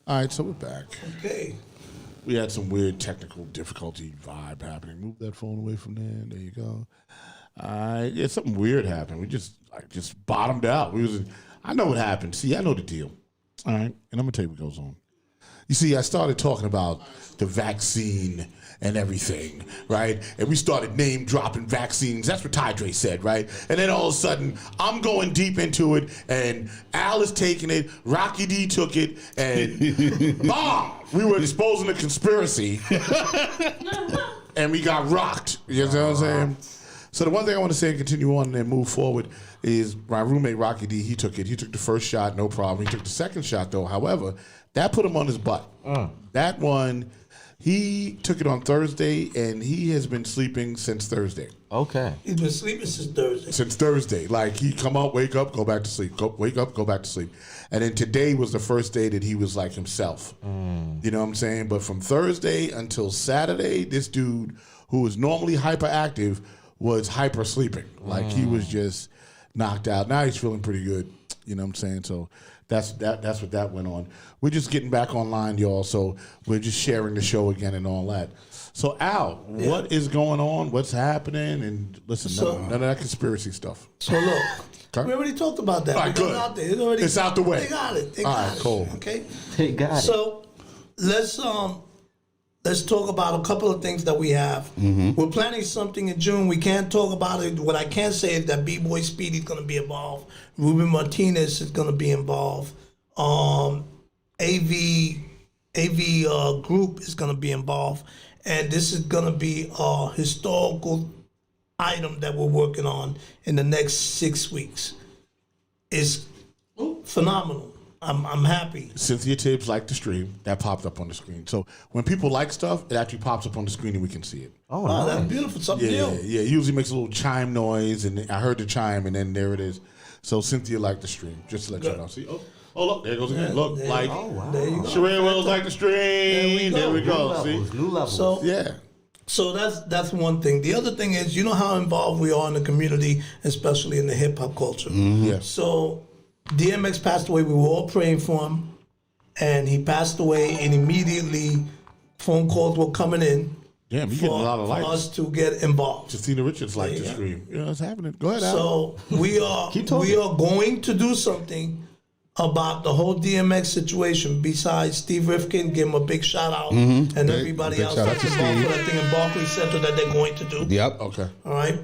All right, so we're back. Okay. We had some weird technical difficulty vibe happening. Move that phone away from there. There you go. Yeah, something weird happened. We just bottomed out. I know what happened. See, I know the deal. All right, and I'm gonna tell you what goes on. You see, I started talking about the vaccine and everything, right? And we started name dropping vaccines. That's what Tydre said, right? And then all of a sudden, I'm going deep into it, and Al is taking it. Rocky D took it, and bomb! We were exposing a conspiracy, and we got rocked. You know what I'm saying? So the one thing I want to say and continue on and move forward is my roommate Rocky D, he took it. He took the first shot, no problem. He took the second shot, though. However, that put him on his butt. That one, he took it on Thursday, and he has been sleeping since Thursday. Okay. He's been sleeping since Thursday. Since Thursday. Like, he come out, wake up, go back to sleep. Wake up, go back to sleep. And then today was the first day that he was like himself. You know what I'm saying? But from Thursday until Saturday, this dude, who is normally hyperactive, was hyper sleeping. Like, he was just knocked out. Now he's feeling pretty good. You know what I'm saying? So that's what that went on. We're just getting back online, y'all. So we're just sharing the show again and all that. So Al, what is going on? What's happening? And listen, none of that conspiracy stuff. So look, we already talked about that. All right, good. Out there. It's out the way. They got it. All right, cool. Okay. They got it. So let's talk about a couple of things that we have. We're planning something in June. We can't talk about it. What I can say is that B-Boy Speedy is going to be involved. Ruben Martinez is going to be involved. AV Group is going to be involved. And this is going to be a historical item that we're working on in the next 6 weeks. It's phenomenal. I'm happy. Cynthia Tibbs liked the stream. That popped up on the screen. So when people like stuff, it actually pops up on the screen and we can see it. Oh, Wow, nice. that's beautiful. Something new. Yeah. It usually makes a little chime noise, and I heard the chime, and then there it is. So Cynthia liked the stream, just to let you know. See, oh, look, there it goes again. Look, like, There you go. Sheree Wells liked the stream. There we go. See? New levels. So Yeah. So that's one thing. The other thing is, you know how involved we are in the community, especially in the hip hop culture. Yeah. So DMX passed away. We were all praying for him, and he passed away. And immediately, phone calls were coming in. Damn, you getting a lot of for likes. us to get involved. Justina Richards liked the Yeah. stream. You know what's happening? Go ahead, Al. So we are going to do something about the whole DMX situation. Besides Steve Rifkin, give him a big shout out, and everybody big else shout out that's to involved Steve. for that thing in Barclays Center that they're going to do. Yep. Okay. All right.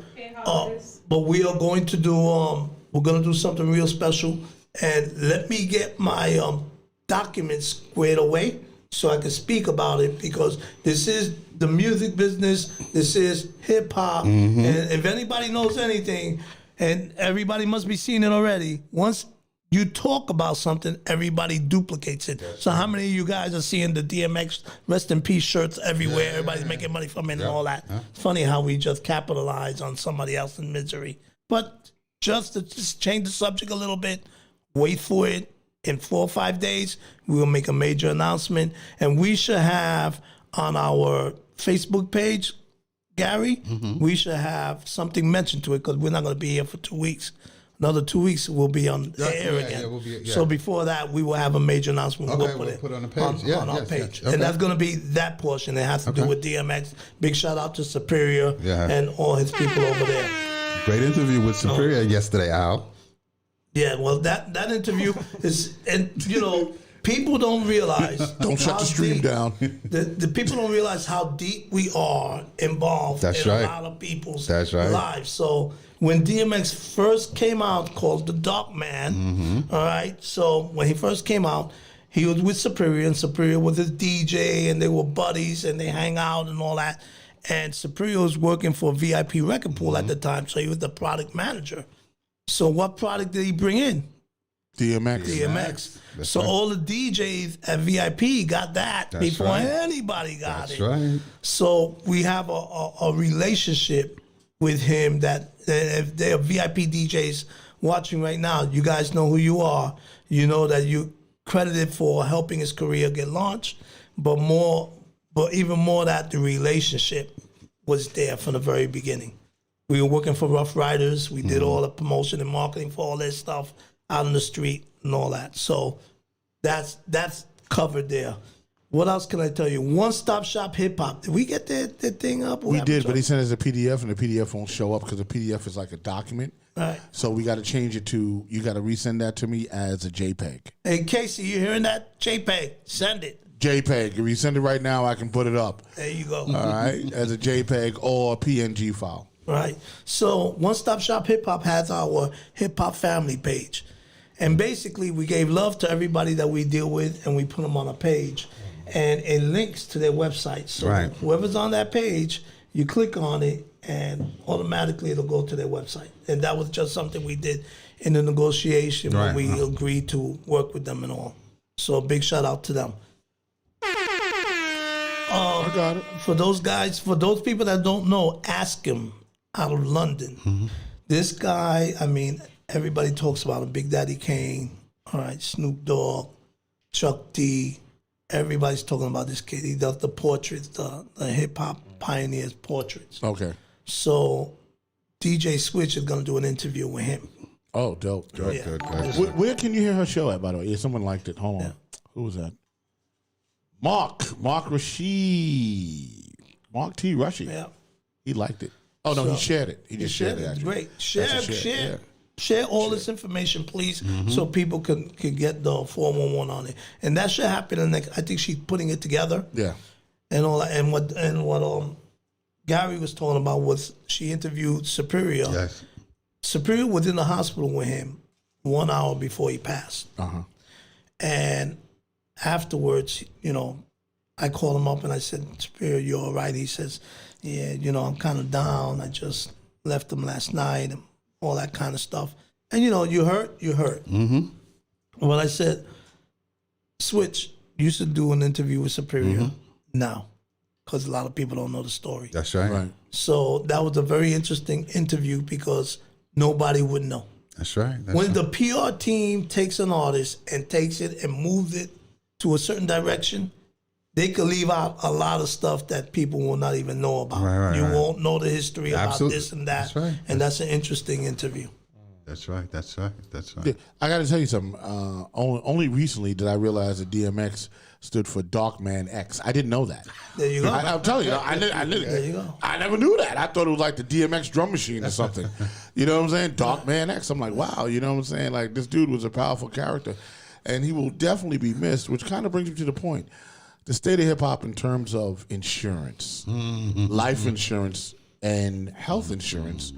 But we are going to do. We're going to do something real special, and let me get my documents squared away so I can speak about it, because this is the music business. This is hip hop, and if anybody knows anything, and everybody must be seeing it already. Once you talk about something, everybody duplicates it. So how many of you guys are seeing the DMX Rest in Peace shirts everywhere? Everybody's making money from it and all that. It's funny how we just capitalize on somebody else's misery. But just to change the subject a little bit, wait for it. In 4 or 5 days, we will make a major announcement. And we should have on our Facebook page, Gary, we should have something mentioned to it, because we're not going to be here for 2 weeks. Another 2 weeks, we'll be on air again. Yeah, we'll be, So before that, we will have a major announcement. Okay, we'll we'll put it on the page. On our page. And that's going to be that portion. It has to do with DMX. Big shout out to Superior and all his people over there. Great interview with Superior yesterday, Al. Yeah, well, that interview is, and you know, people don't realize. Don't shut the stream down. The people don't realize how deep we are involved in a lot of people's lives. So when DMX first came out, called The Dark Man, all right. So when he first came out, he was with Superior, and Superior was his DJ, and they were buddies, and they hang out and all that. And Superior was working for VIP Record Pool at the time, so he was the product manager. So what product did he bring in? DMX. So all the DJs at VIP got that before anybody got it. That's right. So we have a relationship with him that if there are VIP DJs watching right now, you guys know who you are. You know that you credited for helping his career get launched, but even more that the relationship was there from the very beginning. We were working for Rough Riders. We did all the promotion and marketing for all this stuff out on the street and all that. So that's covered there. What else can I tell you? One Stop Shop Hip Hop. Did we get that thing up? We did, but he sent us a PDF, and the PDF won't show up because the PDF is like a document. Right. So we got to change it to, you got to resend that to me as a JPEG. Hey, Casey, you hearing that? JPEG, send it. JPEG. If you send it right now, I can put it up. There you go. All right, as a JPEG or a PNG file. Right. So One Stop Shop Hip Hop has our hip hop family page. And basically, we gave love to everybody that we deal with, and we put them on a page. And it links to their website. So whoever's on that page, you click on it, and automatically it'll go to their website. And that was just something we did in the negotiation when we agreed to work with them and all. So a big shout out to them. I got it. For those guys, for those people that don't know, Ask Him out of London. This guy, I mean, everybody talks about him. Big Daddy Kane, all right, Snoop Dogg, Chuck D. Everybody's talking about this kid. He does the portraits, the hip hop pioneers portraits. Okay. So DJ Switch is gonna do an interview with him. Oh, dope. Good. Where can you hear her show at, by the way? Yeah, someone liked it. Hold on. Yeah. Who was that? Mark Rashid. Mark T. Rushy. Yeah. He liked it. Oh, no, he shared it. He just shared it, actually. Great. That's a Share. Share all this information, please, so people can get the 411 on it. And that should happen in the next, I think she's putting it together. Yeah. And all that. And what Gary was talking about was she interviewed Superior. Yes. Superior was in the hospital with him 1 hour before he passed. And afterwards, you know, I called him up and I said, Superior, you all right? He says, yeah, you know, I'm kind of down. I just left him last night and all that kind of stuff. And, you know, you hurt. Well, I said, Switch, you should do an interview with Superior now, because a lot of people don't know the story. That's right. So that was a very interesting interview because nobody would know. That's right. When the PR team takes an artist and takes it and moves it to a certain direction, they could leave out a lot of stuff that people will not even know about. You won't know the history about this and that. That's right. And that's an interesting interview. That's right. Yeah, I got to tell you something. Only recently did I realize that DMX stood for Dark Man X. I didn't know that. There you go. I'm telling you, I knew There you go. I never knew that. I thought it was like the DMX drum machine or something. You know what I'm saying? Dark Man X. I'm like, wow. You know what I'm saying? Like, this dude was a powerful character, and he will definitely be missed. Which kind of brings me to the point: the state of hip hop in terms of insurance, life insurance, and health insurance,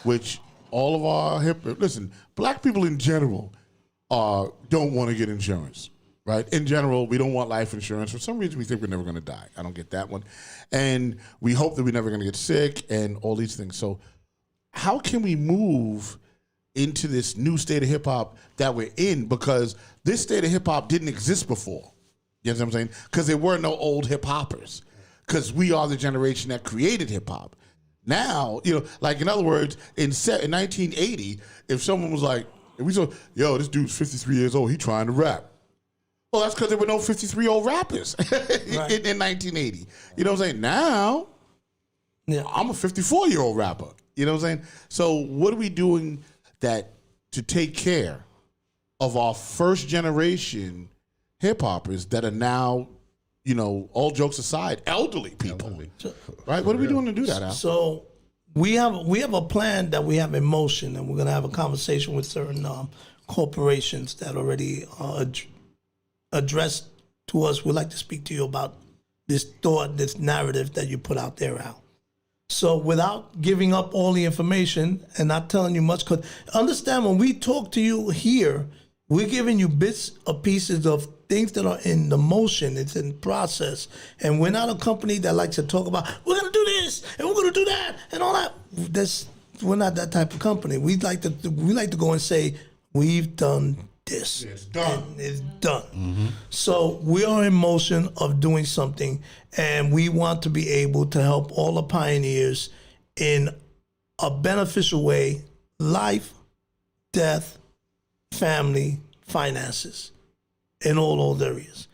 which all of our listen, black people in general don't want to get insurance, right? In general, we don't want life insurance. For some reason, we think we're never going to die. I don't get that one. And we hope that we're never going to get sick and all these things. So how can we move into this new state of hip-hop that we're in? Because this state of hip-hop didn't exist before. You know what I'm saying? Because there were no old hip-hoppers. Because we are the generation that created hip-hop. Now, you know, like in other words, in 1980, if someone was like, if we saw, yo, this dude's 53 years old, he trying to rap. Well, that's because there were no 53-year-old rappers in 1980. You know what I'm saying? Now, I'm a 54-year-old rapper. You know what I'm saying? So what are we doing to take care of our first generation hip-hoppers that are now, you know, all jokes aside, elderly people, right? What are we doing to do that, Al? So we have a plan that we have in motion, and we're going to have a conversation with certain corporations that already addressed to us. We'd like to speak to you about this thought, this narrative that you put out there, Al. So without giving up all the information and not telling you much, because understand when we talk to you here, we're giving you bits or pieces of things that are in the motion, it's in process. And we're not a company that likes to talk about, we're going to do this, and we're going to do that, and all that. We're not that type of company. We like to go and say, we've done this. It's done. And it's done. So we are in motion of doing something, and we want to be able to help all the pioneers in a beneficial way: life, death, family, finances, in all those areas.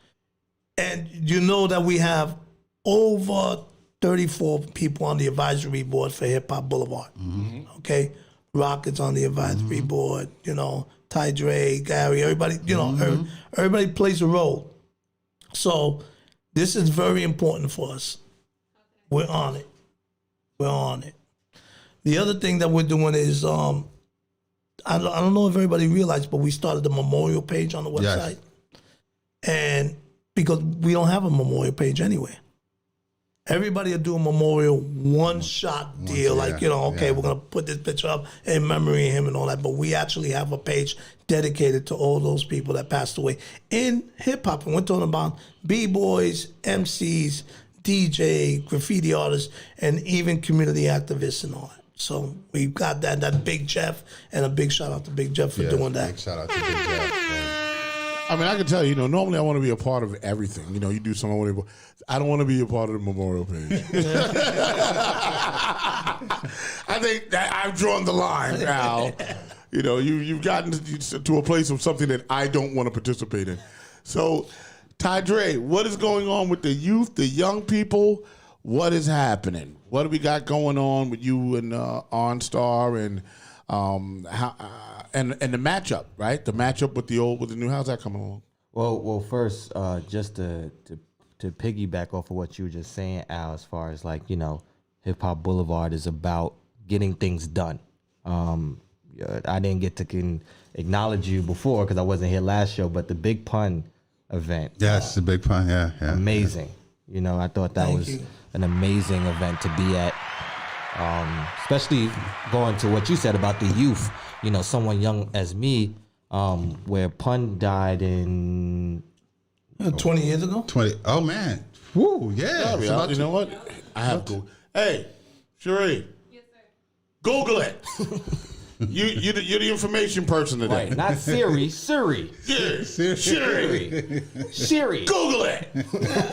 And you know that we have over 34 people on the advisory board for Hip Hop Boulevard. Okay? Rocket's on the advisory board, you know, Ty Dre, Gary, everybody, you know, everybody plays a role. So this is very important for us. We're on it. We're on it. The other thing that we're doing is, I don't know if everybody realized, but we started the memorial page on the website. Yes. And because we don't have a memorial page anywhere. Everybody will do a memorial one-shot deal, we're going to put this picture up in memory of him and all that. But we actually have a page dedicated to all those people that passed away in hip-hop. And we're talking about B-boys, MCs, DJ, graffiti artists, and even community activists and all that. So we've got that Big Jeff, and a big shout-out to Big Jeff for doing that. Big shout-out to Big Jeff. I mean, I can tell you, normally I want to be a part of everything. You do something. I don't want to be a part of the memorial page. I think that I've drawn the line, Al. You've gotten to a place of something that I don't want to participate in. So, Ty Dre, what is going on with the youth, the young people? What is happening? What do we got going on with you and OnStar and and the matchup, right? The matchup with the old with the new. How's that coming along? Well, first, just to piggyback off of what you were just saying, Al, as far as Hip Hop Boulevard is about getting things done. I didn't get to acknowledge you before because I wasn't here last show, but the Big Pun event. Yes, the Big Pun, yeah. Amazing. Yeah. I thought that was an amazing event to be at. Especially going to what you said about the youth, someone young as me, where Pun died in 20 years ago. 20. Oh man, woo, yeah. You know what? I have to. Hey, Sheree. Yes, sir. Google it. You're the information person today. Right, not Siri. Siri. Yeah, Siri. Google it.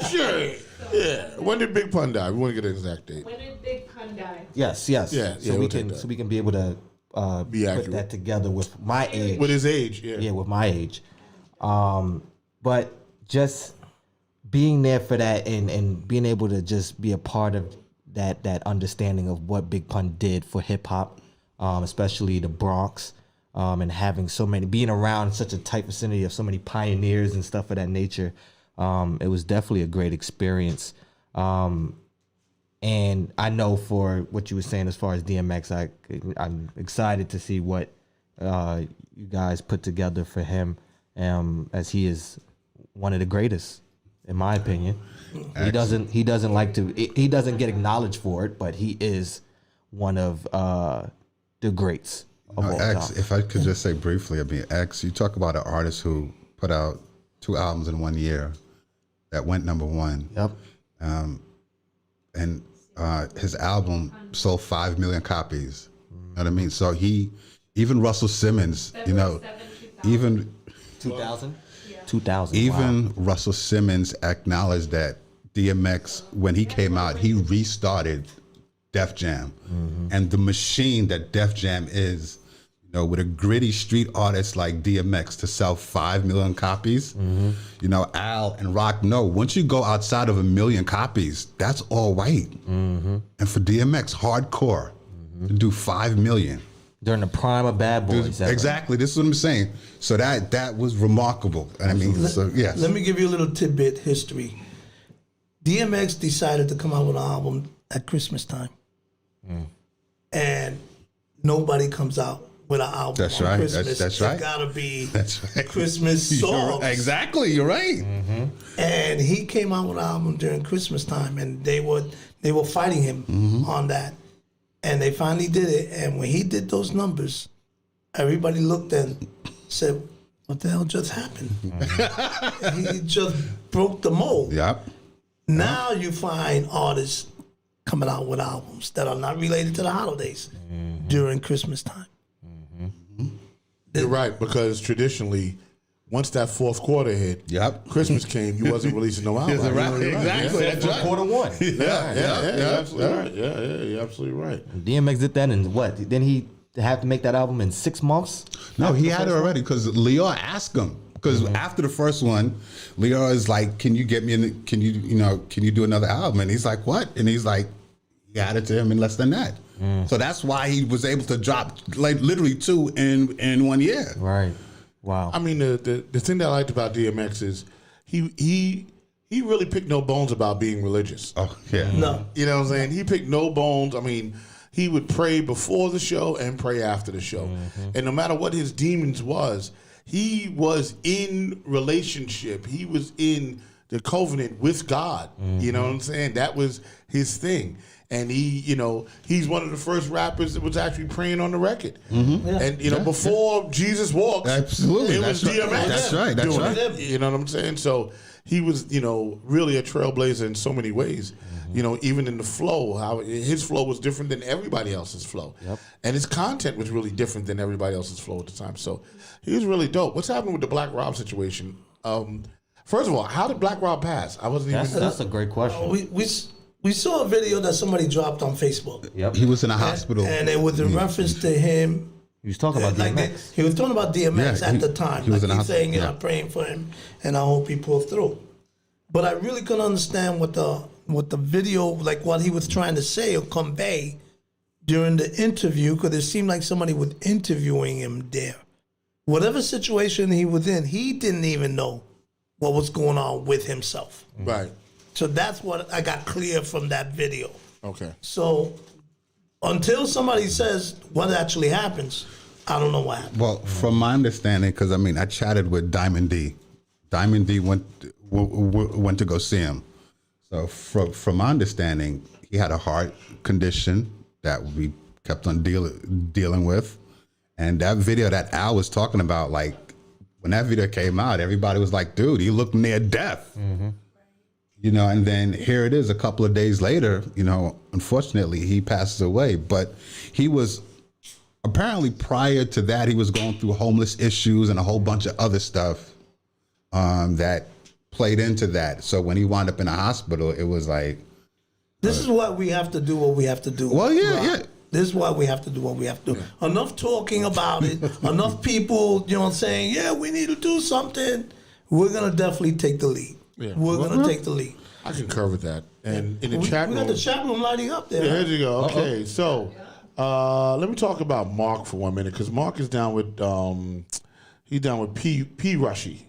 Siri. Yeah. When did Big Pun die? We want to get an exact date. When did Big Pun die? Yes. Yeah. So we can be able to put that together with my age. With his age, yeah. Yeah, with my age. But just being there for that and being able to just be a part of that understanding of what Big Pun did for hip hop, especially the Bronx, and having being around such a tight vicinity of so many pioneers and stuff of that nature. It was definitely a great experience. And I know for what you were saying as far as DMX, I'm excited to see what you guys put together for him, as he is one of the greatest, in my opinion. Excellent. He doesn't get acknowledged for it, but he is one of the greats of all time. If I could just say briefly, X, you talk about an artist who put out 2 albums in 1 year that went number 1. Yep. And his album sold 5 million copies. You know what I mean? So even Russell Simmons, even 2000? Yeah. 2000. Even wow. Russell Simmons acknowledged that DMX, when he came out, he restarted Def Jam. Mm-hmm. And the machine that Def Jam is, with a gritty street artist like DMX to sell 5 million copies, Al and Rock know once you go outside of 1 million copies, that's all white. Mm-hmm. And for DMX, hardcore, to do 5 million. During the prime of Bad Boys. Exactly, this is what I'm saying. So that was remarkable. Let me give you a little tidbit history. DMX decided to come out with an album at Christmas time. And nobody comes out with an album that's on right. Christmas. That's right. It's gotta be Christmas songs. Exactly, you're right. Mm-hmm. And he came out with an album during Christmas time, and they were fighting him on that. And they finally did it. And when he did those numbers, everybody looked and said, "What the hell just happened?" He just broke the mold. Yep. Now you find artists coming out with albums that are not related to the holidays during Christmas time. You're right, because traditionally, once that fourth quarter hit, Christmas came, you wasn't releasing no album. Exactly. That's right. Quarter 1. Yeah, absolutely right. Yeah, you're absolutely right. DMX did that in what? Then he have to make that album in 6 months? No, he had it already because Leo asked him. Because after the first one, Leo is like, "Can you get me in? Can you do another album?" And he's like, "What?" And he's like, he got it to him in less than that. So that's why he was able to drop like literally 2 in 1 year. Right. Wow. I mean, the thing that I liked about DMX is he he really picked no bones about being religious. Oh, yeah. No. You know what I'm saying? He picked no bones. I mean, he would pray before the show and pray after the show. And no matter what his demons was, he was in relationship. He was in the covenant with God. You know what I'm saying? That was his thing. And he, you know, he's one of the first rappers that was actually praying on the record. And, you know, before Jesus Walks, Absolutely. it was That's DMX. right. That's right. That's doing right. it. You know what I'm saying? So he was, you know, really a trailblazer in so many ways. You know, even in the flow, how his flow was different than everybody else's flow. And his content was really different than everybody else's flow at the time. So he was really dope. What's happening with the Black Rob situation? First of all, how did Black Rob pass? I wasn't even... That's a great question. We saw a video that somebody dropped on Facebook. Yep. He was in a hospital. And it was in reference to him. He was talking about DMX. He was talking about DMX Yeah, at the time. he was in a he's hospital, saying, yeah. I'm praying for him, and I hope he pulls through. But I really couldn't understand what the video, like what he was trying to say or convey during the interview, because it seemed like somebody was interviewing him there. Whatever situation he was in, he didn't even know what was going on with himself. Right. So that's what I got clear from that video. Okay. So until somebody says what actually happens, I don't know what happened. Well, from my understanding, because I mean, I chatted with Diamond D. Diamond D went to go see him. So from my understanding, he had a heart condition that we kept on dealing with. And that video that Al was talking about, like, when that video came out, everybody was like, dude, he looked near death. You know, and then here it is a couple of days later, you know, unfortunately, he passes away. But he was, apparently prior to that, he was going through homeless issues and a whole bunch of other stuff that played into that. So when he wound up in a hospital, it was like... This is why we have to do what we have to do. Well, yeah, Rob. yeah. This is why we have to do what we have to do. Enough talking about it, enough people, you know, saying, yeah, we need to do something. We're going to definitely take the lead. Yeah. We're going to take the lead. I concur with that. And in the We chat room... got the chat room lighting up there. Yeah, here you go. Okay, so let me talk about Mark for 1 minute, because Mark is down with P Rushy,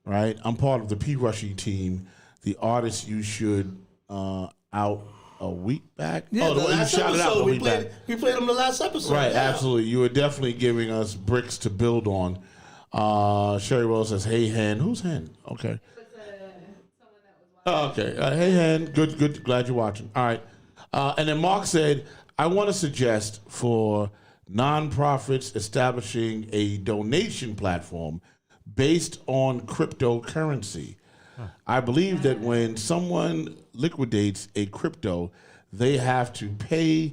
right? I'm part of the P Rushy team, the artist you should out a week back. Yeah, the way you last shouted out episode, a we week back. played them the last episode. Right, yeah. absolutely. You were definitely giving us bricks to build on. Sherry Rose says, "Hey Hen, who's Hen?" Okay. Okay. Hey Hen, good. Glad you're watching. All right. And then Mark said, "I want to suggest for nonprofits establishing a donation platform based on cryptocurrency. I believe that when someone liquidates a crypto, they have to pay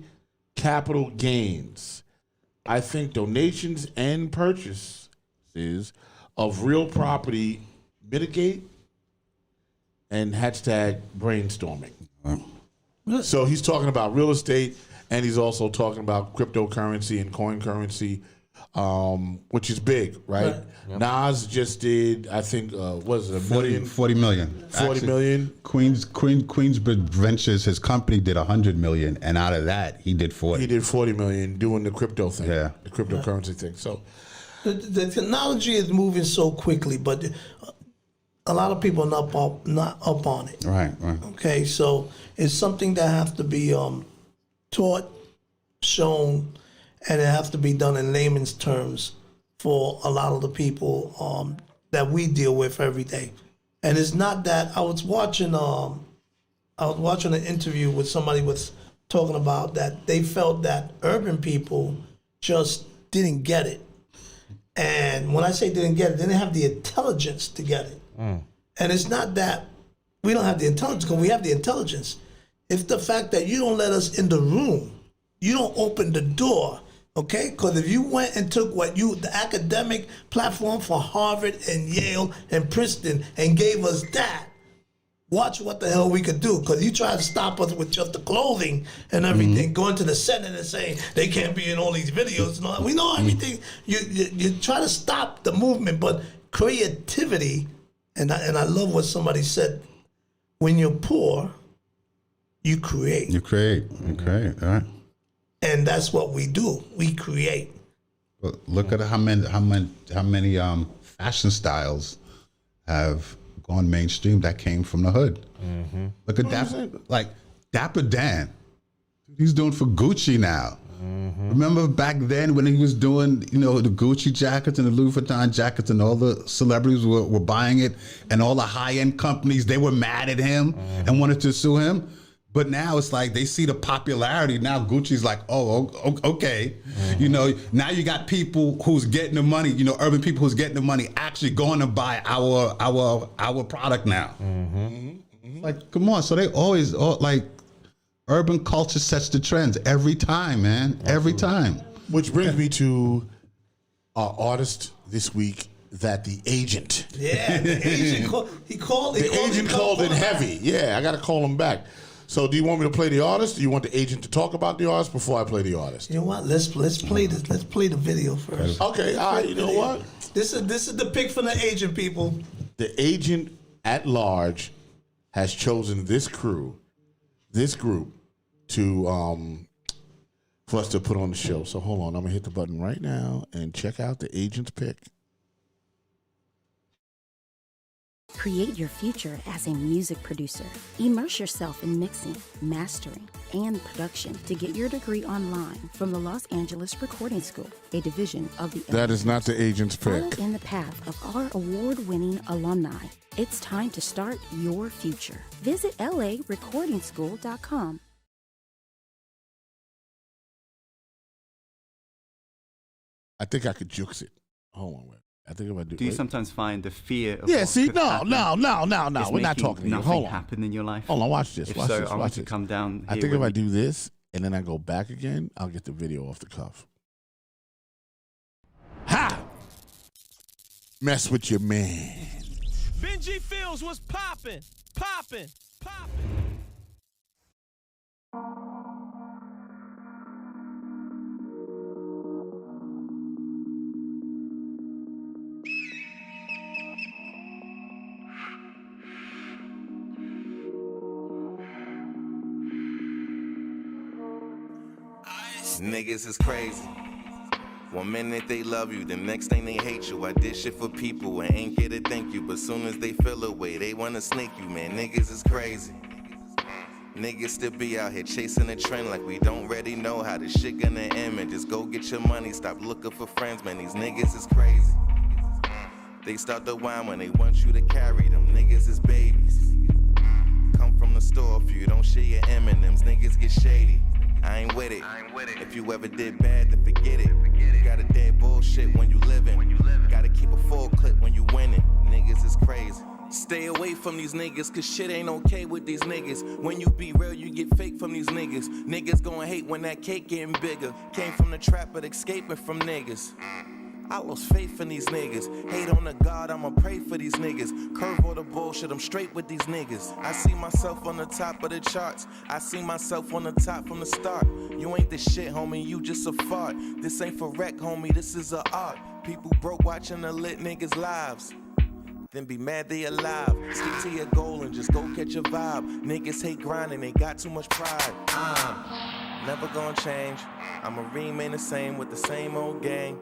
capital gains. I think donations and purchases of real property mitigate and hashtag brainstorming." So he's talking about real estate, and he's also talking about cryptocurrency and coin currency, which is big, right? Nas just did, I think, was it 40 million. 40 million. Queensbridge Ventures, his company did 100 million, and out of that, he did 40. He did 40 million doing the crypto thing, Yeah. the cryptocurrency thing. So The technology is moving so quickly, but a lot of people are not up on it. Right. Okay, so it's something that has to be taught, shown, and it has to be done in layman's terms for a lot of the people that we deal with every day. And it's not that I was watching an interview with somebody was talking about that they felt that urban people just didn't get it. And when I say didn't get it, they didn't have the intelligence to get it. And it's not that we don't have the intelligence, because we have the intelligence. It's the fact that you don't let us in the room. You don't open the door, okay? Because if you went and took the academic platform for Harvard and Yale and Princeton and gave us that, watch what the hell we could do. Because you try to stop us with just the clothing and everything, going to the Senate and saying they can't be in all these videos and all that. We know everything. You try to stop the movement, but creativity, and I love what somebody said, when you're poor, you create. You create, all right. And that's what we do. We create. But look at how many fashion styles have gone mainstream that came from the hood. Mm-hmm. Look at Dapper Dan. He's doing for Gucci now. Mm-hmm. Remember back then when he was doing, the Gucci jackets and the Louis Vuitton jackets, and all the celebrities were buying it, and all the high-end companies, they were mad at him and wanted to sue him. But now it's like they see the popularity. Now Gucci's like, oh, okay. Mm-hmm. Now you got people who's getting the money, urban people who's getting the money actually going to buy our product now. Mm-hmm. Mm-hmm. Like, come on. So they always, urban culture sets the trends every time, man. Absolutely. Every time. Which brings me to our artist this week, that the agent. Yeah, the agent called it heavy. Yeah, I got to call him back. So do you want me to play the artist? Do you want the agent to talk about the artist before I play the artist? You know what? Let's play this. Let's play the video first. Okay, all right. You know what? This is the pick from the agent, people. The agent at large has chosen this group, to for us to put on the show. So hold on, I'm gonna hit the button right now and check out the agent's pick. Create your future as a music producer. Immerse yourself in mixing, mastering, and production to get your degree online from the Los Angeles Recording School, a division of the... That is not the agent's pick. Follow in the path of our award-winning alumni. It's time to start your future. Visit larecordingschool.com. I think I could jukes it. Hold on, wait. I think if I do. Do you sometimes find the fear of no. We're not talking to you. Hold on. Happen in your life? Hold on, watch this. If watch so, this. I watch want this. to come down here. I think if I do this and then I go back again, I'll get the video off the cuff. Ha! Mess with your man. Benji Fields was popping. Niggas is crazy. One minute they love you, the next thing they hate you. I did shit for people and ain't get a thank you, but soon as they feel away, they wanna snake you, man. Niggas is crazy. Niggas still be out here chasing a trend like we don't already know how this shit gonna end, man. Just go get your money, stop looking for friends, man. These niggas is crazy. They start to whine when they want you to carry them. Niggas is babies. Come from the store if you don't share your M&Ms. Niggas get shady. I ain't with it. If you ever did bad, then forget it. You gotta dead bullshit when you living. Gotta keep a full clip when you winning. Niggas is crazy. Stay away from these niggas, cause shit ain't okay with these niggas. When you be real, you get fake from these niggas. Niggas gon' hate when that cake getting bigger. Came from the trap, but escaping from niggas. I lost faith in these niggas. Hate on the God, I'ma pray for these niggas. Curve all the bullshit, I'm straight with these niggas. I see myself on the top of the charts. I see myself on the top from the start. You ain't the shit, homie, you just a fart. This ain't for wreck, homie, this is a art. People broke watching the lit niggas' lives. Then be mad they alive. Stick to your goal and just go catch a vibe. Niggas hate grinding, they got too much pride. Never gonna change. I'ma remain the same with the same old gang.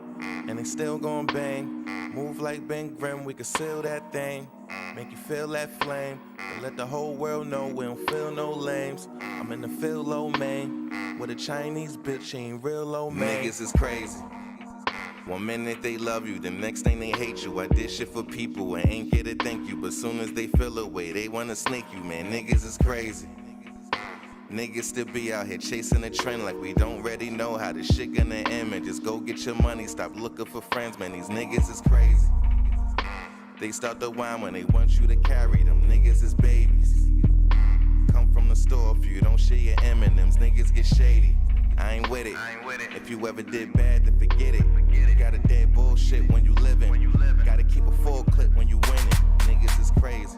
And they still gon' bang. Move like Ben Grimm, we can seal that thing. Make you feel that flame. And let the whole world know we don't feel no lames. I'm in the feel low main. With a Chinese bitch, she ain't real low man. Niggas is crazy. One minute they love you, the next thing they hate you. I did shit for people and ain't get a thank you. But soon as they feel away, they wanna snake you, man. Niggas is crazy. Niggas still be out here chasing a trend like we don't already know how this shit gonna end, man. Just go get your money, stop looking for friends, man. These niggas is crazy. They start to whine when they want you to carry them. Niggas is babies. Come from the store if you don't share your M&Ms. Niggas get shady. I ain't with it. If you ever did bad, then forget it. You gotta dead bullshit when you living. Gotta keep a full clip when you winning. Niggas is crazy.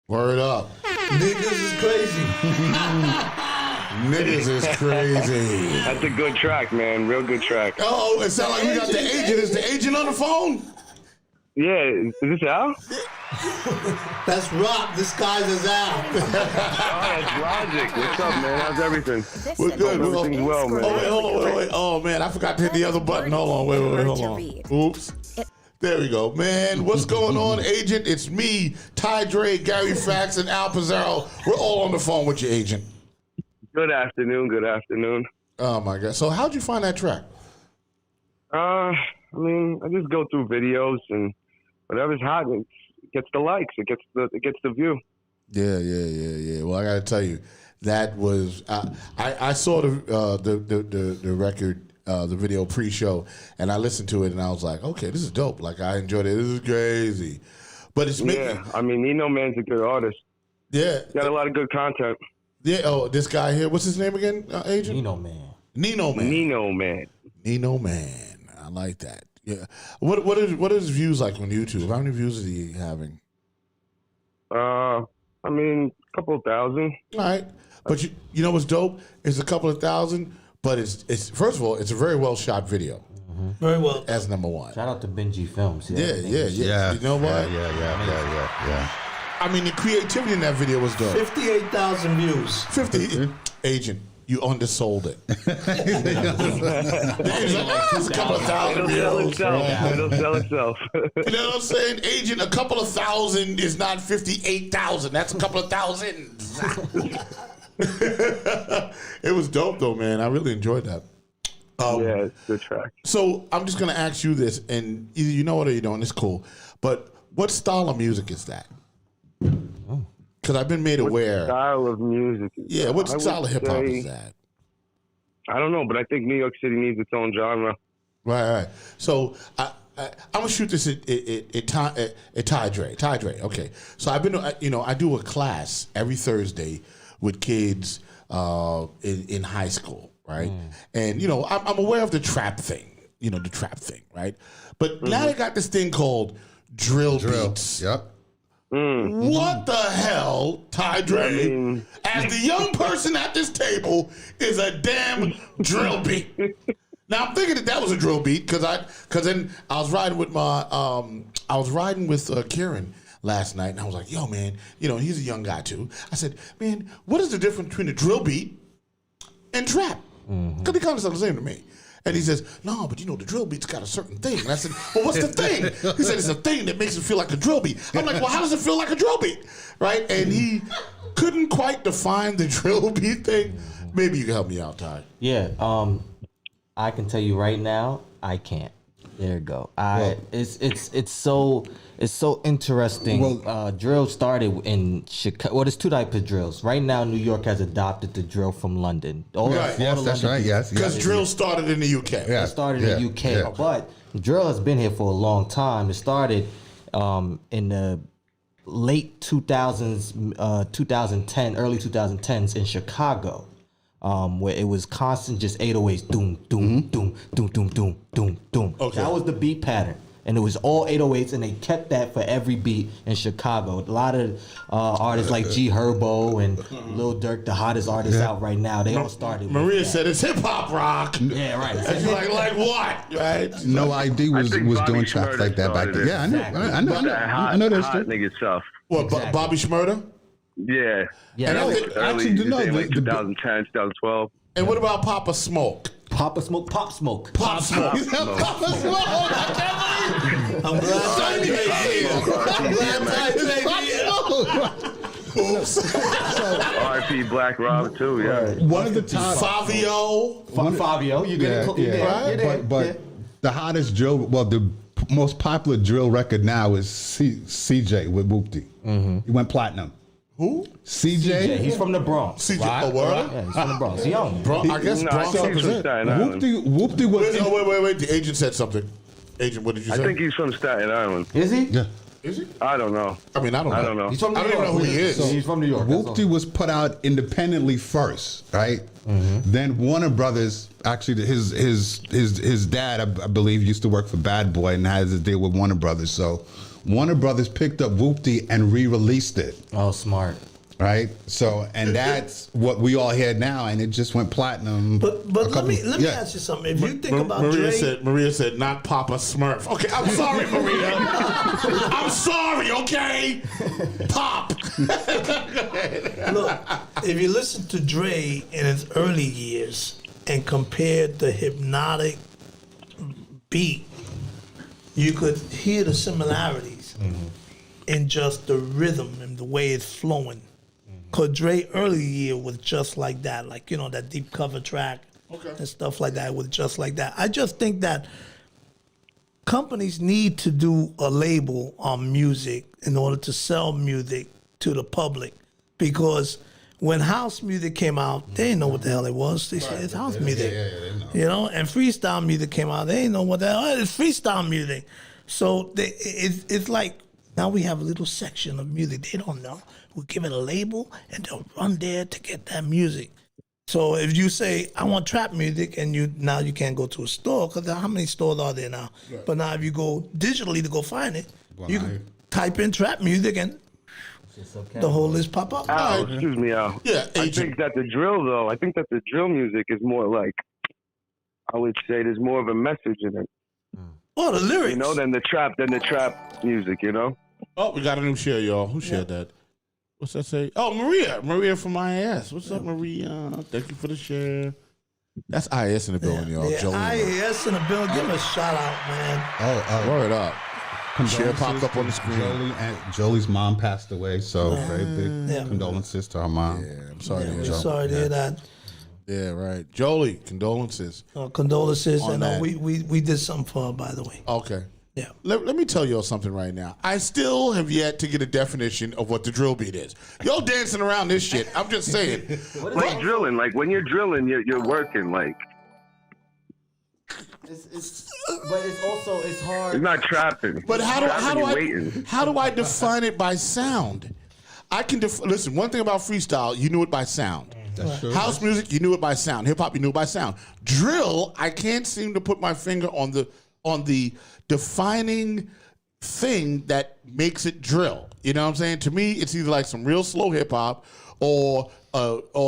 Word up. Niggas is crazy. Niggas is crazy. That's a good track, man. Real good track. Oh, it sounds like we got the agent. Is the agent on the phone? Yeah, is this Al? That's Rock. This guy's is Al. Oh, that's Logic. What's up, man? How's everything? We're good. Everything's well, man. Oh, wait, hold on, wait. Oh, man, I forgot to hit the other button. Hold on, wait, hold on. Oops. There we go. Man, what's going on, Agent? It's me, Ty Dre, Gary Fax, and Al Pizarro. We're all on the phone with you, Agent. Good afternoon. Oh, my God. So how'd you find that track? I mean, I just go through videos and whatever's hot, it gets the likes, it gets the view. Yeah. Well, I got to tell you, that was I saw the record, the video pre-show, and I listened to it, and I was like, okay, this is dope. Like, I enjoyed it. This is crazy. But it's making. I mean, Nino Man's a good artist. Yeah, got a lot of good content. Yeah. Oh, this guy here. What's his name again, Agent? Nino Man. I like that. Yeah. What are his views like on YouTube? How many views is he having? I mean, a couple thousand. All right. But you know what's dope? It's a couple of thousand, but it's first of all, it's a very well shot video. Mm-hmm. Very well. As number one. Shout out to Benji Films. Yeah. You know what? Yeah. I mean, the creativity in that video was dope. 58,000 views. 50. Agent, you undersold it. Just a couple of thousand views. It'll sell itself. You know what I'm saying? Agent, a couple of thousand is not 58,000. That's a couple of thousand. It was dope, though, man. I really enjoyed that. Yeah, it's a good track. So I'm just going to ask you this, and either you know it or you don't. It's cool. But what style of music is that? Because I've been made aware. What style of music? Yeah, what style of hip hop is that? I don't know, but I think New York City needs its own genre. Right. So I'm gonna shoot this at Ty Dre. Okay. So I've been, I do a class every Thursday with kids in high school, right? And I'm aware of the trap thing, right? But now they got this thing called drill beats. Yep. What the hell, Ty Dre, as the young person at this table, is a damn drill beat? Now I'm thinking that was a drill beat because then I was riding with Kieran last night, and I was like, yo, man, he's a young guy too. I said, man, what is the difference between a drill beat and trap? Because they kind of sound the same to me. And he says, no, but the drill beat's got a certain thing. And I said, well, what's the thing? He said, it's a thing that makes it feel like a drill beat. I'm like, well, how does it feel like a drill beat? Right? And he couldn't quite define the drill beat thing. Maybe you can help me out, Ty. Yeah. I can tell you right now, I can't. There you go. It's so interesting. Well, drill started in Chicago. Well, there's two types of drills. Right now, New York has adopted the drill from London. Yes, that's right. Yes, because drill started in the UK. Yeah, it started in the UK, but drill has been here for a long time. It started in the late 2000s, 2010, early 2010s in Chicago. Where it was constant, just 808s, doom, doom, doom, doom, doom, doom, doom, doom. Okay. That was the beat pattern, and it was all 808s, and they kept that for every beat in Chicago. A lot of artists like G Herbo and Lil Durk, the hottest artists out right now, they all started. Maria said it's hip hop rock. Yeah, right. And she's like what? Right? No ID was doing tracks like that back then. Yeah, I know. I know that hot nigga stuff. What? Exactly. Bobby Shmurda? Yeah. And I think early, like 2010, 2012. And what about Papa Smoke? Papa Smoke, Pop Smoke. Pop Smoke. Papa Smoke. I can't believe. I'm glad Oops. R.I.P. Black Rob too. Yeah. One of the top. Fabio. You get it. Yeah. But the hottest drill. Well, the most popular drill record now is CJ with Whoopty. He went platinum. Who? CJ. He's from the Bronx. CJ. Right? Yeah, he's from the Bronx. He's young. I guess Bronx represent. Whoopty was. Wait. The agent said something. Agent, what did you say? I think he's from Staten Island. Is he? Yeah. Is he? I don't know. I mean, I don't know. He's from New York. I don't even know who he is. So he's from New York. Whoopty was put out independently first, right? Then Warner Brothers, actually, his dad, I believe, used to work for Bad Boy and has a deal with Warner Brothers. So Warner Brothers picked up Whoopty and re-released it. Oh, smart. Right. So, and that's what we all hear now, and it just went platinum. But let me ask you something. If you think about Maria said not Papa Smurf. Okay, I'm sorry, Maria. I'm sorry. Okay, Pop. Look, if you listen to Dre in his early years and compare the hypnotic beat, you could hear the similarities in just the rhythm and the way it's flowing. Cause Dre early year was just like that, like that deep cover track and stuff like that was just like that. I just think that companies need to do a label on music in order to sell music to the public, because when house music came out, they didn't know what the hell it was. They said it's house music, and freestyle music came out. They didn't know what the hell it's freestyle music. So it's like now we have a little section of music they don't know. We give it a label and they'll run there to get that music. So if you say I want trap music, and you can't go to a store, because how many stores are there now? Right. But now if you go digitally to go find it, you can type in trap music and the whole list pop up. Excuse me, Al. Yeah, I think that the drill music is more like, I would say there's more of a message in it. Oh, the lyrics. Than the trap music, Oh, we got a new share, y'all. Who shared that? What's that say? Oh, Maria from IAS. What's up, Maria? Thank you for the share. That's IAS in the building, y'all. Yeah, IAS in the building. Give him a shout out, man. Word up. Share popped up on the screen. Jolie's mom passed away, so very big condolences to her mom. Yeah, I'm sorry to hear that. Sorry to hear that. Yeah, right. Jolie, condolences. Condolences, and we did something for her, by the way. Okay. Yeah. Let me tell y'all something right now. I still have yet to get a definition of what the drill beat is. Y'all dancing around this shit. I'm just saying. Like drilling. Like when you're drilling, you're working. Like. But it's hard. It's not trapping. But how do I define it by sound? I can listen. One thing about freestyle, you knew it by sound. That's true. House music, you knew it by sound. Hip hop, you knew it by sound. Drill, I can't seem to put my finger on the defining thing that makes it drill. You know what I'm saying? To me, it's either like some real slow hip hop or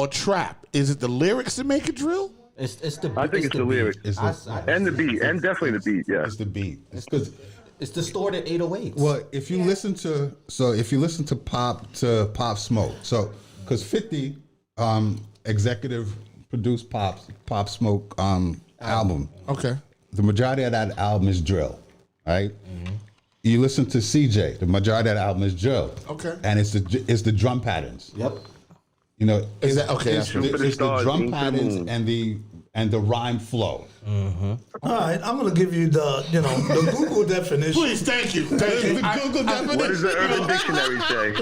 trap. Is it the lyrics that make it drill? I think it's the lyrics and the beat, and definitely the beat. Yeah, it's the beat. It's because it's distorted 808s. Well, if you listen to Pop Smoke, because 50 executive produced Pop Smoke album. Okay. The majority of that album is drill, right? Mm-hmm. You listen to CJ, the majority of that album is drill. Okay. And it's the drum patterns. Yep. Is that okay? It's the drum patterns and the rhyme flow. Mm-hmm. All right, I'm gonna give you the Google definition. Please, thank you. Google definition. What does the Urban Dictionary say?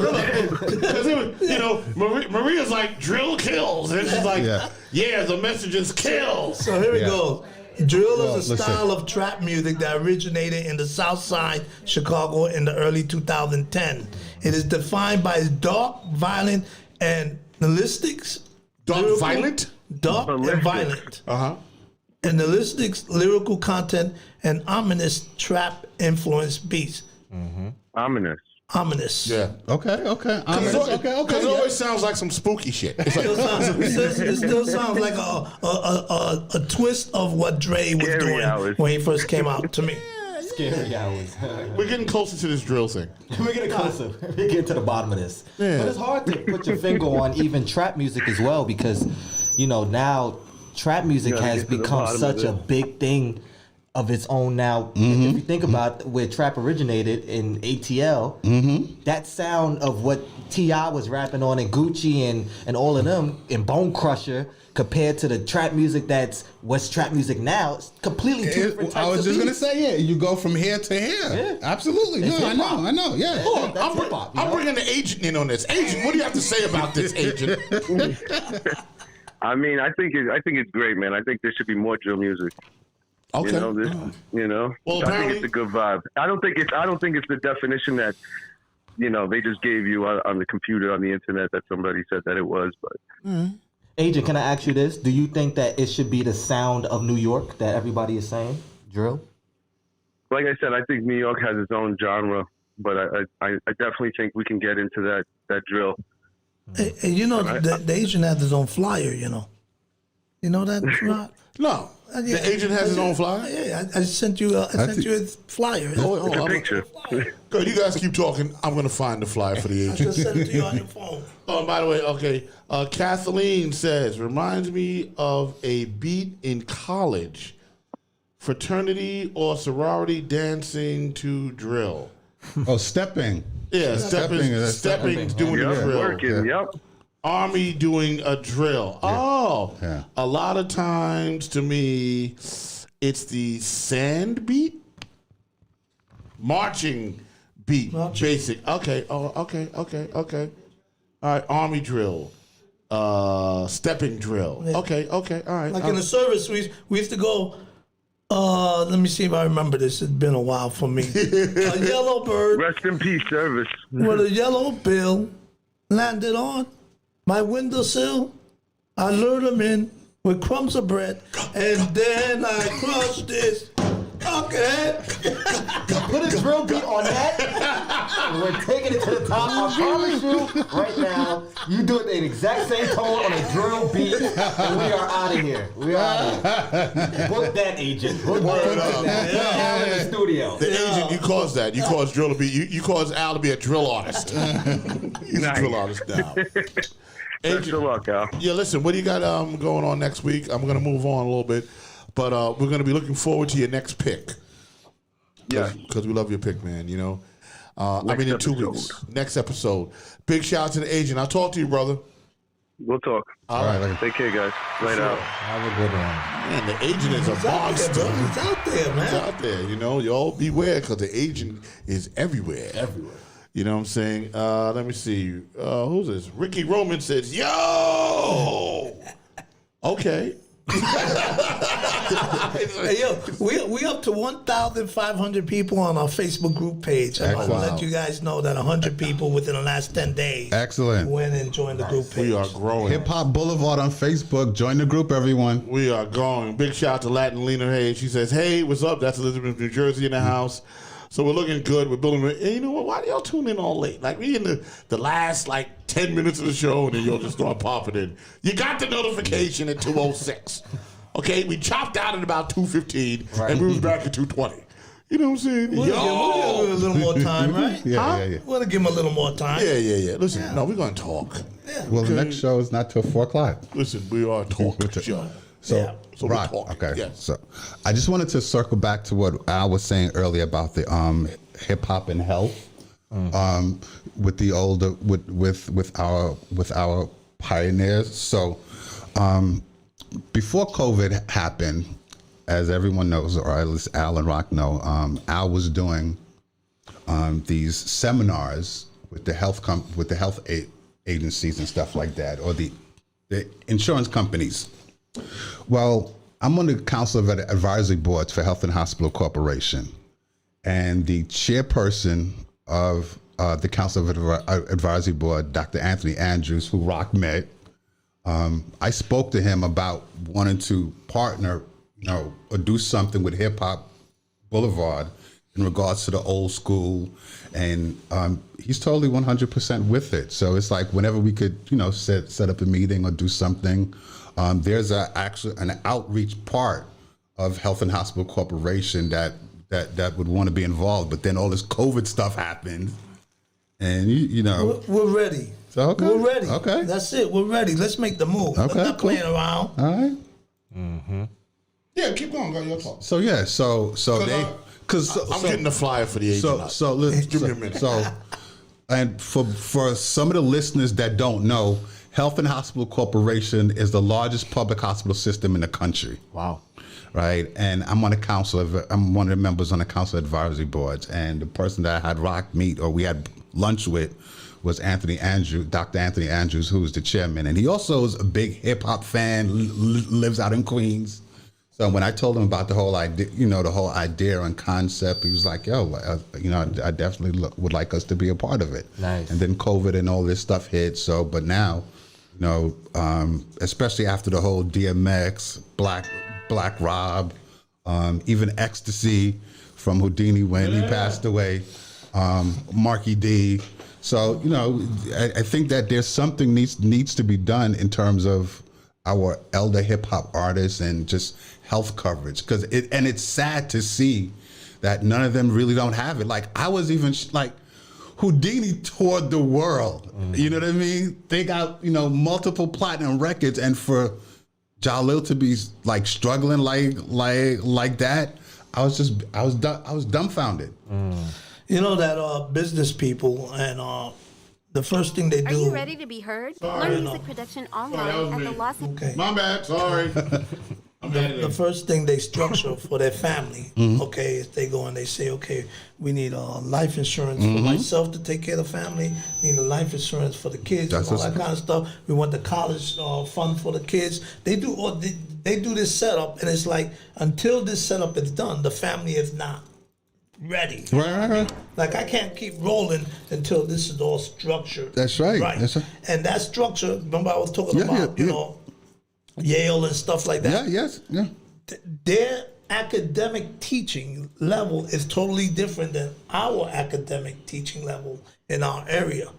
Because Maria's like drill kills, and she's like, the message is kill. So here we go. Drill is a style of trap music that originated in the South Side, Chicago in the early 2010. It is defined by its dark, violent, and ballistics. Dark, violent? Dark and violent. Uh-huh. And ballistics, lyrical content, and ominous trap-influenced beats. Mm-hmm. Ominous. Yeah. Okay. Because it always sounds like some spooky shit. It's like, it still sounds like a twist of what Dre was Scary doing hours. when he first came out to me. Scary hours. We're getting closer to this drill thing. We're getting closer. We're getting to the bottom of this. Yeah. But it's hard to put your finger on even trap music as well, because now trap music has become such a big thing of its own now. Mm-hmm. If you think about where trap originated in ATL, that sound of what T.I. was rapping on and Gucci and all of them in Bone Crusher compared to the trap music what's trap music now, it's completely two different types I was of just beats. going to say, you go from here to here. Yeah. Absolutely. It's I know. Yeah. I'm bringing the agent in on this. Agent, what do you have to say about this, agent? I mean, I think it's great, man. I think there should be more drill music. Okay. Well, I think it's a good vibe. I don't think it's the definition that they just gave you on the computer, on the internet, that somebody said that it was. But Agent, can I ask you this? Do you think that it should be the sound of New York that everybody is saying? Drill? Like I said, I think New York has its own genre, but I definitely think we can get into that drill. Hey, you know, the agent has his own flyer, you know. You know that, Rod? No. Yeah, the agent has his own flyer? Yeah, I sent you his flyer. Oh, It's a picture. Good, you guys keep talking. I'm going to find the flyer for the I agent. just sent it to you on your phone. Oh, and by the way, okay. Kathleen says, reminds me of a beat in college. Fraternity or sorority dancing to drill. Oh, stepping. Yeah, stepping doing a drill. Working, yep. Army doing a drill. Yeah. Oh, Yeah. A lot of times to me, it's the sand beat, marching beat, basic. Okay. Oh, okay. All right, Army drill, stepping drill. Yeah. Okay. All right. Like in the service, we used to go. Let me see if I remember this. It's been a while for me. A yellow bird Rest in peace, service. with a yellow bill landed on my windowsill. I lured him in with crumbs of bread, and then I crushed this. Okay. Put a drill beat on that. And we're taking it to the top. I promise you, right now, you do it the exact same tone on a drill beat, and we are out of here. We are out of here. Book that, agent. Book that. Al in the studio. The agent, you caused that. You caused drill to be. You caused Al to be a drill artist. He's a drill artist now. Best of luck, Al. Yeah, listen, what do you got going on next week? I'm going to move on a little bit, but we're going to be looking forward to your next pick. Yeah. Because we love your pick, man, you know. In 2 episode. weeks. Next episode. Big shout out to the agent. I'll talk to you, brother. We'll talk. All right. Take care, guys. Later out. Have a good one. Man, the agent is a monster. He's out there, man. He's out there, you know. Y'all beware because the agent is everywhere. You know what I'm saying? Let me see. Who's this? Ricky Roman says, yo! Okay. Hey, yo, we up to 1,500 people on our Facebook group page. I want to let you guys know that 100 people within the last 10 days went and joined the group page. We are growing. Hip Hop Boulevard on Facebook. Join the group, everyone. We are growing. Big shout out to Latin Lena Hayes. She says, hey, what's up? That's Elizabeth, New Jersey in the house. So we're looking good. We're building. And you know what? Why do y'all tune in all late? Like we in the last 10 minutes of the show, and then y'all just start popping in. You got the notification at 2:06. Okay, we chopped out at about 2:15, and we was back at 2:20. You know what I'm saying? We'll give him a little more time, right? Yeah. We'll give him a little more time. Yeah. Listen, no, we're gonna talk. Yeah. Well, the next show is not till 4 o'clock. Listen, we are talking show. So we're Rock, talking. okay. Yes. So I just wanted to circle back to what Al was saying earlier about the hip hop and health, with the older with our pioneers. So before COVID happened, as everyone knows, or at least Al and Rock know, Al was doing these seminars with the health agencies and stuff like that, or the insurance companies. Well, I'm on the Council of Advisory Boards for Health and Hospital Corporation, and the chairperson of the Council of Advisory Board, Dr. Anthony Andrews, who Rock met. I spoke to him about wanting to partner, or do something with Hip Hop Boulevard in regards to the old school, and he's totally 100% with it. So it's like whenever we could, set up a meeting or do something. There's an outreach part of Health and Hospital Corporation that would want to be involved, but then all this COVID stuff happened, and we're ready. So, okay. We're ready. Okay, that's it. We're ready. Let's make the move. Okay, Let's not playing around. All right. Mm-hmm. Yeah, keep going. Go your talk. So yeah, so they I'm getting the flyer for the agent. So give me a minute. So, and for some of the listeners that don't know, Health and Hospital Corporation is the largest public hospital system in the country. Wow. Right. And I'm on I'm one of the members on the council advisory boards. And the person that I had Rock meet, or we had lunch with, was Dr. Anthony Andrews, who is the chairman. And he also is a big hip hop fan, lives out in Queens. So when I told him about the whole idea, and concept, he was like, yo, I definitely would like us to be a part of it. Nice. And then COVID and all this stuff hit. So, but now, especially after the whole DMX, Black Rob, even Ecstasy from Houdini when he passed away, Marky D. So, I think that there's something needs to be done in terms of our elder hip hop artists and just health coverage. And it's sad to see that none of them really don't have it. Like, I was even like, Houdini toured the world. You know what I mean? They got, multiple platinum records, and for Jalil to be like struggling like that, I was dumbfounded. You know that business people and the first thing they do. Are you ready to be heard? Learn music production online at the Los Angeles. Okay. My bad. Sorry. The first thing they structure for their family, okay, is they go and they say, okay, we need life insurance for myself to take care of the family. We need a life insurance for the kids and all that kind of stuff. We want the college fund for the kids. They do this setup, and it's like until this setup is done, the family is not ready. Right. Like, I can't keep rolling until this is all structured. That's right. Right. And that structure, remember I was talking about, Yale and stuff like that. Yeah. Their academic teaching level is totally different than our academic teaching level in our area.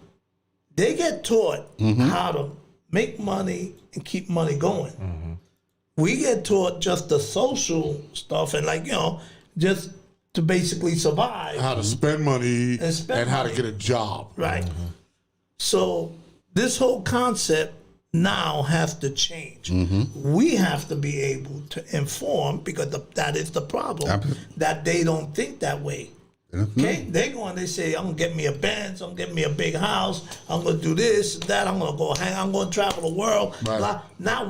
They get taught how to make money and keep money going. We get taught just the social stuff and just to basically survive. How to spend money and how to money. get a job. Right. So this whole concept now has to change. We have to be able to inform, because that is the problem, that they don't think that way. Okay? They go and they say, I'm going to get me a Benz, I'm going to get me a big house, I'm going to do this, that, I'm going to go hang, I'm going to travel the world. Right. Blah. Not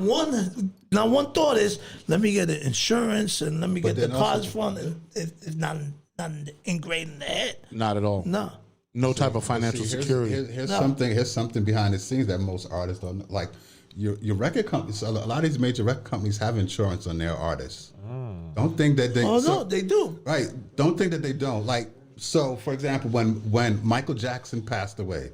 one thought is, let me get the insurance and let me get the college fund. It's not ingrained in the head. Not at all. No type of financial security. Here's something behind the scenes that most artists don't know. Like, your record companies, a lot of these major record companies have insurance on their artists. Don't think that they. No, they do. Right. Don't think that they don't. Like, so for example, when Michael Jackson passed away,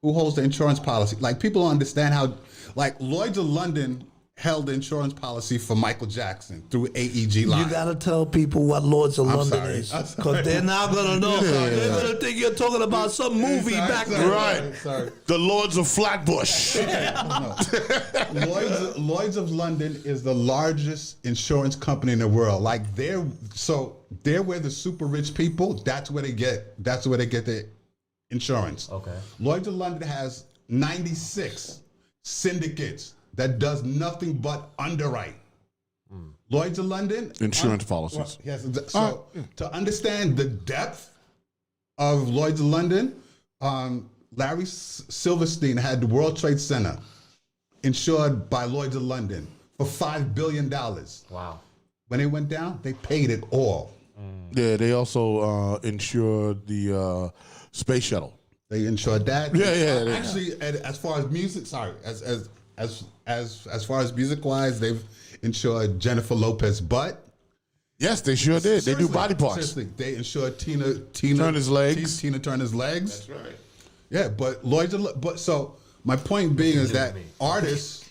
who holds the insurance policy? Like, people don't understand how. Like, Lloyd's of London held the insurance policy for Michael Jackson through AEG Live. You gotta tell people what Lords of London is, because they're not gonna know. They're gonna think you're talking about some movie back then. Right. The Lords of Flatbush. Lloyd's of London is the largest insurance company in the world. Like, they're where the super rich people. That's where they get their insurance. Okay. Lloyd's of London has 96 syndicates that does nothing but underwrite. Lloyd's of London Insurance policies. Yes. So to understand the depth of Lloyd's of London, Larry Silverstein had the World Trade Center insured by Lloyd's of London for $5 billion. Wow. When it went down, they paid it all. Yeah, they also insured the space shuttle. They insured that. Yeah. Actually, as far as music, as far as music wise, they've insured Jennifer Lopez, but yes, they sure did. They do body parts. Seriously, they insured Tina Turner's legs. Tina Turner's legs. That's right. Yeah, but Lloyd's. But so my point being is that artists,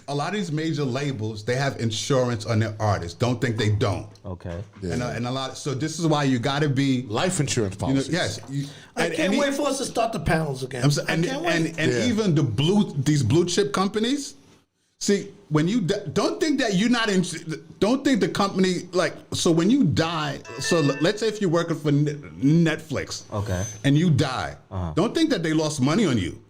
a lot of these major labels, they have insurance on their artists. Don't think they don't. Okay. Yeah. And a lot. So this is why you got to be life insurance policies. Yes. I can't wait for us to start the panels again. And even these blue chip companies. See, when you don't think that you're not don't think the company so when you die. So let's say if you're working for Netflix, okay, and you die, don't think that they lost money on you.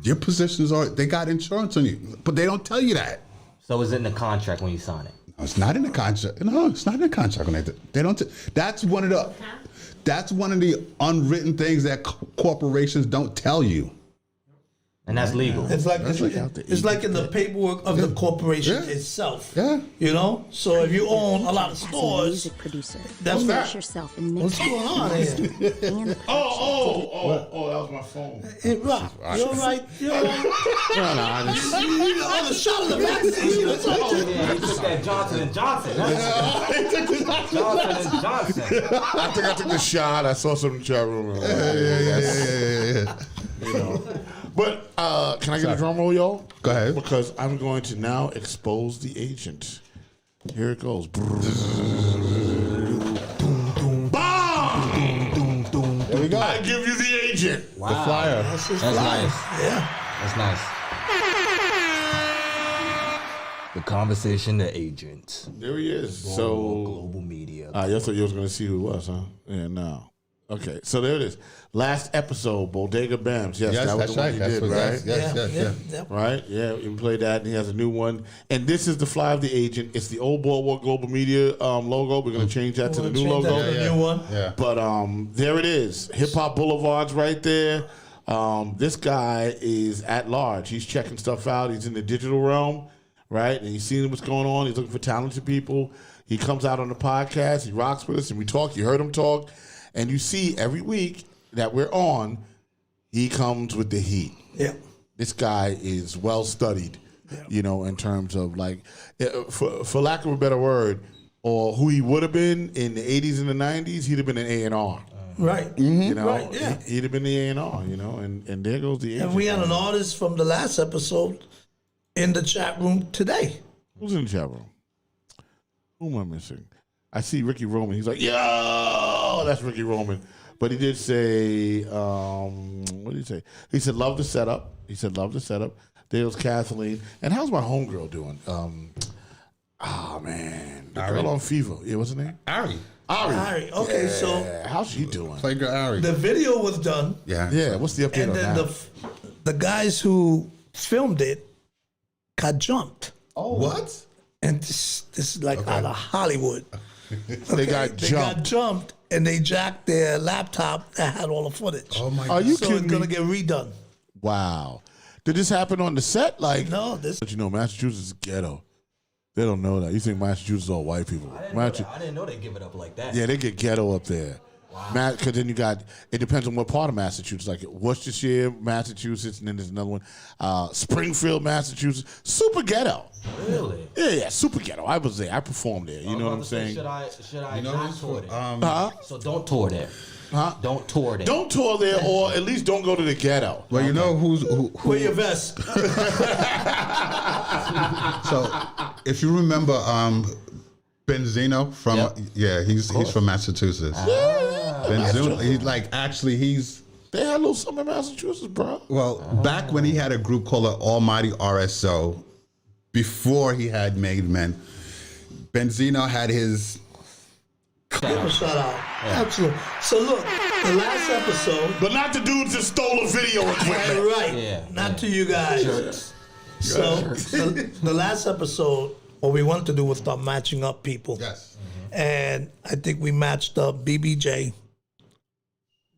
Your positions they got insurance on you, but they don't tell you that. So it's in the contract when you sign it? No, it's not in the contract. No, it's not in the contract when they don't. That's one of the unwritten things that corporations don't tell you. And that's legal. It's like in the paperwork of the corporation itself. Yeah. You know? So if you own a lot of stores, music producer, that's immerse yourself in what's going on here? and Oh, that was my phone. Hey, Rock, you're right. On the shot of the vaccine. Yeah, he took that Johnson & Johnson. Johnson & Johnson. I think I took the shot. I saw some in the chat room. Yeah. You know. But can I get a drum roll, y'all? Go ahead. Because I'm going to now expose the agent. Here it goes. Bomb! go. I give you the agent. Wow. The flyer. That's his That's flyer. nice. Yeah. That's nice. The conversation, the agent. There he is. Global media. You thought you was going to see who it was, huh? Yeah, no. Okay, so there it is. Last episode, Bodega Bams. Yes, that was that's the one right. he That's did, what, right? Yeah. Right? Yeah, he played that, and he has a new one. And this is the fly of the agent. It's the old Boardwalk Global Media logo. We're going to change that to the new logo. The new one. Yeah. But there it is. Hip Hop Boulevard's right there. This guy is at large. He's checking stuff out. He's in the digital realm, right? And he's seeing what's going on. He's looking for talented people. He comes out on the podcast. He rocks with us, and we talk. You heard him talk. And you see every week that we're on, he comes with the heat. Yeah. This guy is well studied, in terms of like, for lack of a better word, or who he would have been in the 80s and the 90s, he'd have been an A&R. Right. Right, yeah. He'd have been the A&R, and there goes the agent. And we had an artist from the last episode in the chat room today. Who's in the chat room? Who am I missing? I see Ricky Roman. He's like, yo, that's Ricky Roman. But he did say, what did he say? He said, love the setup. There's Kathleen. And how's my homegirl doing? Man. The girl on Fever. Yeah, what's her name? Ari. Okay, so how's she doing? Playgirl Ari. the video was done. Yeah, what's the update And on then that? the guys who filmed it got jumped. Oh. What? And this is like out of Hollywood. They got jumped and they jacked their laptop that had all the footage. Oh my Are God. you So kidding it's gonna me? get redone. Wow. Did this happen on the set? Like, No, this but Massachusetts is ghetto. They don't know that. You think Massachusetts is all white people? I didn't know they give it up like that. Yeah, they get ghetto up there. Wow. Because then it depends on what part of Massachusetts. Like Worcestershire, Massachusetts, and then there's another one, Springfield, Massachusetts. Super ghetto. Really? Yeah, super ghetto. I was there. I performed there. You know what I'm saying? Should I not tour there? So don't tour there. Huh? Don't tour there. Don't tour there, or at least don't go to the ghetto. Well, you know who wear your vest. So, if you remember, Benzino from he's from Massachusetts. Benzino, he's They had a little something in Massachusetts, bro. well back when he had a group called the Almighty RSO, before he had Made Men. Benzino had his. Give a shout out. Absolutely. So look, the last episode. But not the dudes that stole the video equipment. Right. Yeah. Not to you guys. So the last episode, what we wanted to do was start matching up people. Yes. And I think we matched up BBJ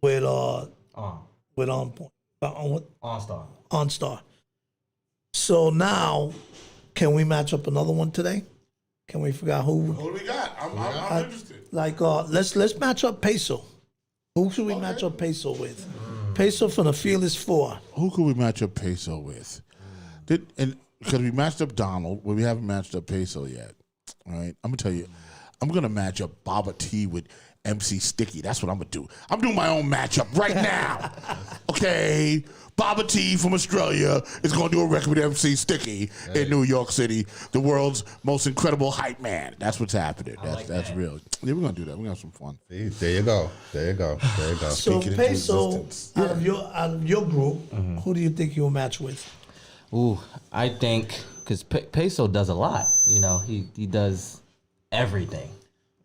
with OnStar. So now, can we match up another one today? Can we figure out who? What do we got? I'm interested. Like, let's match up Peso. Who should we match up Peso with? Peso from the Fearless Four. Who could we match up Peso with? Because we matched up Donald, but we haven't matched up Peso yet. All right, I'm gonna tell you, I'm gonna match up Baba T with MC Sticky. That's what I'm gonna do. I'm doing my own matchup right now. Okay, Baba T from Australia is gonna do a record with MC Sticky in New York City, the world's most incredible hype man. That's what's happening. That's real. Yeah, we're gonna do that. We're gonna have some fun. See, there you go. So Peso, out of your group, who do you think you'll match with? Ooh, I think because Peso does a lot. You know, he does everything.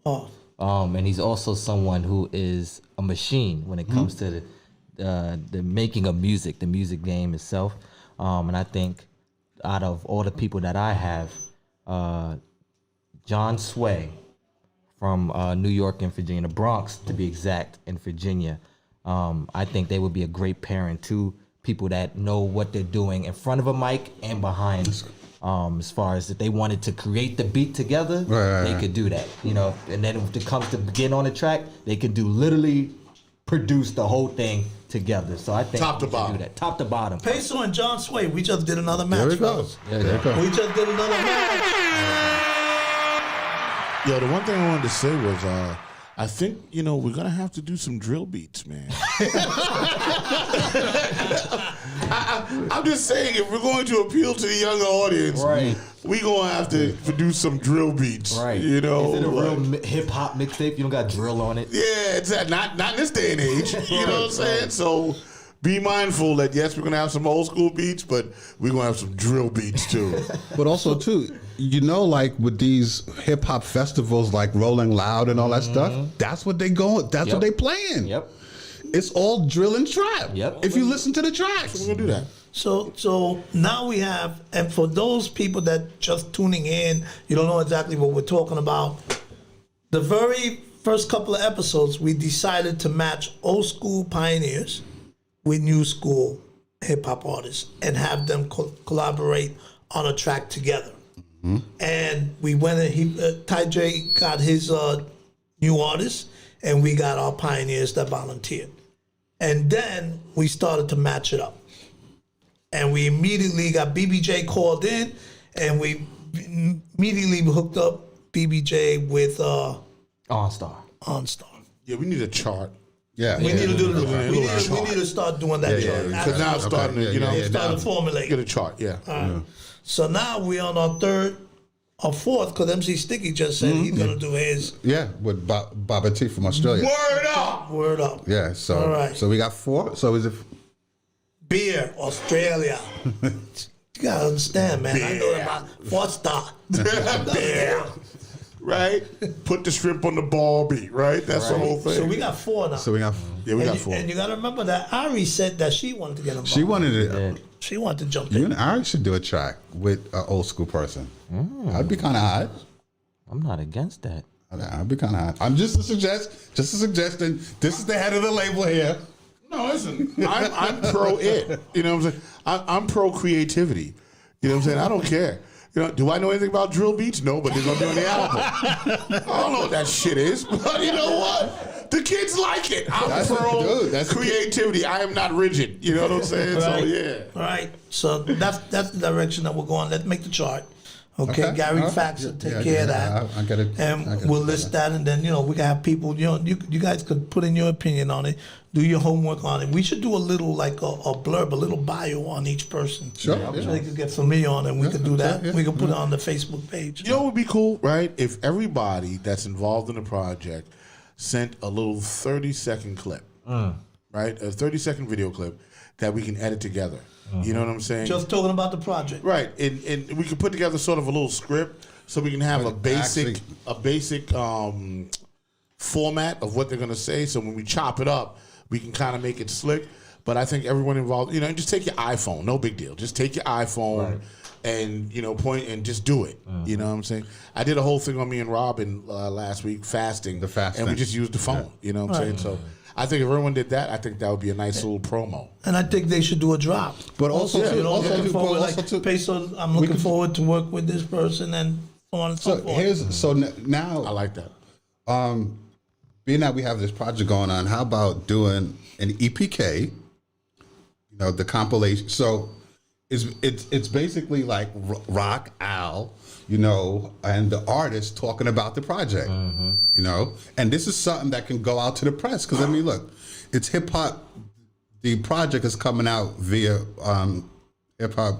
Oh. And he's also someone who is a machine when it comes to the making of music, the music game itself. And I think out of all the people that I have, John Sway from New York and Virginia, the Bronx to be exact, in Virginia, I think they would be a great pairing. Two people that know what they're doing in front of a mic and behind. As far as if they wanted to create the beat together, they could do that, you know. And then if it comes to getting on the track, they could literally produce the whole thing together. So I think top to bottom. do that. Top to bottom. Peso and John Sway, we just did another match. There we go. Fellas. There you go. We just did another match. Yo, the one thing I wanted to say was I think, we're going to have to do some drill beats, man. I'm just saying, if we're going to appeal to the younger audience, we're going to have to do some drill beats. Right. Is it a real hip-hop mixtape? You don't got drill on it? Yeah, it's not in this day and age. You know what I'm saying? So be mindful that, yes, we're going to have some old school beats, but we're going to have some drill beats, too. But also, too, like with these hip hop festivals like Rolling Loud and all that stuff, that's what they going. That's what they playing. Yep. It's all drill and trap. Yep. If you listen to the tracks, So we're gonna do that. So now we have, and for those people that just tuning in, you don't know exactly what we're talking about. The very first couple of episodes, we decided to match old school pioneers with new school hip hop artists and have them collaborate on a track together. And we went and Ty J got his new artists, and we got our pioneers that volunteered. And then we started to match it up. And we immediately got BBJ called in, and we immediately hooked up BBJ with OnStar. Yeah, we need a chart. Yeah, we need to do we need to start doing that chart. Because now it's starting to, starting to formulate. Get a chart, yeah. So now we're on our third or fourth, because MC Sticky just said he's going to do his. Yeah, with Baba T from Australia. Word up. Yeah, so all right. So we got 4. So is it Beer, Australia. You got to understand, man. I know about 4-star. Beer. Right? Put the shrimp on the ball beat, right? That's the whole thing. So we got 4 now. So we got we got 4. And you got to remember that Ari said that she wanted to get involved. She wanted it. She wanted to jump You in. and I should do a track with an old school person. I'd be kind of hot. I'm not against that. I'd be kind of hot. I'm just a suggestion. This is the head of the label here. No, listen, I'm pro it. You know what I'm saying? I'm pro creativity. You know what I'm saying? I don't care. Do I know anything about drill beats? No, but they're going to be on the album. I don't know what that shit is, but you know what? The kids like it. I'm pro creativity. I am not rigid. You know what I'm saying? Right. So, yeah. All right. So that's the direction that we're going. Let's make the chart. Okay. Gary Fax will take care of that. I get it. And we'll list that, and then, we can have people, you guys could put in your opinion on it, do your homework on it. We should do a little, like a blurb, a little bio on each person. Sure. So they could get familiar on it, and we could do that. We could put it on the Facebook page. You know what would be cool, right? If everybody that's involved in the project sent a little 30-second clip, right? A 30-second video clip that we can edit together. You know what I'm saying? Just talking about the project. Right. And we could put together sort of a little script so we can have a basic format of what they're going to say. So when we chop it up, we can kind of make it slick. But I think everyone involved, just take your iPhone. No big deal. Just take your iPhone and, point and just do it. You know what I'm saying? I did a whole thing on me and Robin last week, fasting. The fasting. And we just used the phone. You know what I'm saying? So I think if everyone did that, I think that would be a nice little promo. And I think they should do a drop. But also, I'm looking forward to work with this person and so on and so forth. Now I like that. Being that we have this project going on, how about doing an EPK? The compilation. So it's basically like Rock, Al, and the artist talking about the project, and this is something that can go out to the press. Because look, it's hip hop. The project is coming out via hip hop